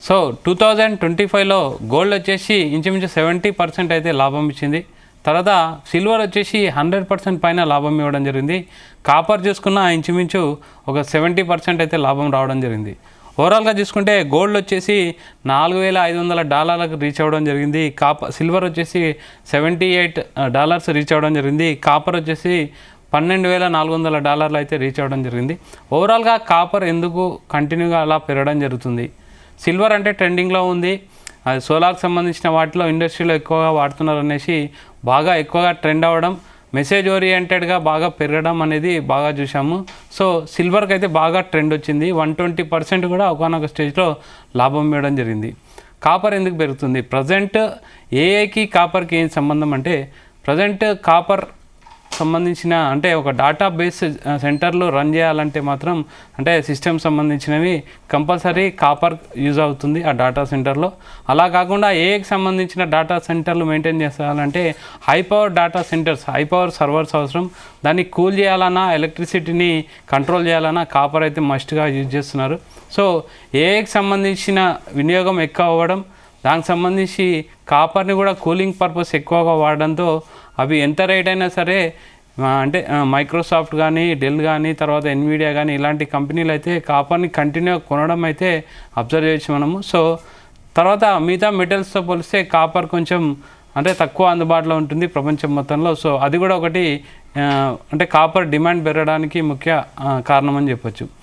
So 2025లో gold వచ్చేసి ఇంచుమించు 70% అయితే లాభం ఇచ్చింది. తర్వాత సిల్వర్ వచ్చేసి 100% పైన లాభం ఇవ్వడం జరిగింది. కాపర్ చూసుకున్న ఇంచుమించు ఒక 70% అయితే లాభం రావడం జరిగింది. ఓవరాల్గా చూసుకుంటే గోల్డ్ వచ్చేసి $4,500 రీచ్ అవ్వడం జరిగింది. సిల్వర్ వచ్చేసి $78 రీచ్ అవ్వడం జరిగింది. కాపర్ వచ్చేసి $12,400 అయితే రీచ్ అవ్వడం జరిగింది. ఓవరాల్గా కాపర్ ఎందుకు కంటిన్యూగా అలా పెరగడం జరుగుతుంది? సిల్వర్ అంటే ట్రెండింగ్లో ఉంది, అది సోలార్కి సంబంధించిన వాటిలో ఇండస్ట్రీలో ఎక్కువగా వాడుతున్నారు అనేసి బాగా ఎక్కువగా ట్రెండ్ అవ్వడం, మెసేజ్ ఓరియంటెడ్గా బాగా పెరగడం అనేది బాగా చూసాము. సో సిల్వర్కి అయితే బాగా ట్రెండ్ వచ్చింది. 120% కూడా ఒకనొక స్టేజ్లో లాభం ఇవ్వడం జరిగింది. కాపర్ ఎందుకు పెరుగుతుంది? ప్రజెంట్ ఏఐకి కాపర్కి ఏం సంబంధం అంటే, ప్రజెంట్ కాపర్ సంబంధించిన అంటే ఒక డేటాబేస్ సెంటర్లో రన్ చేయాలంటే మాత్రం అంటే సిస్టమ్ సంబంధించినవి కంపల్సరీ కాపర్ యూజ్ అవుతుంది ఆ డేటా సెంటర్లో. అలా కాకుండా ఏఐకి సంబంధించిన డేటా సెంటర్లు మెయింటైన్ చేయాలంటే high power data centres, high power servers అవసరం. దాన్ని కూల్ చేయాలన్నా, ఎలక్ట్రిసిటీని కంట్రోల్ చేయాలన్నా కాపర్ అయితే మస్ట్గా యూజ్ చేస్తున్నారు. సో ఏఐకి సంబంధించిన వినియోగం ఎక్కువ అవ్వడం, దానికి సంబంధించి కాపర్ని కూడా కూలింగ్ పర్పస్ ఎక్కువగా వాడడంతో అవి ఎంత రేట్ అయినా సరే అంటే మైక్రోసాఫ్ట్ కానీ, డెల్ కానీ, తర్వాత ఎన్విడియా కానీ ఇలాంటి కంపెనీలు అయితే కాపర్ని కంటిన్యూగా కొనడం అయితే అబ్జర్వ్ చేయొచ్చు మనము. సో తర్వాత మిగతా మెటల్స్తో పోలిస్తే కాపర్ కొంచెం అంటే తక్కువ అందుబాటులో ఉంటుంది ప్రపంచం మొత్తంలో. సో అది కూడా ఒకటి అంటే కాపర్ డిమాండ్ పెరగడానికి ముఖ్య కారణం అని చెప్పొచ్చు.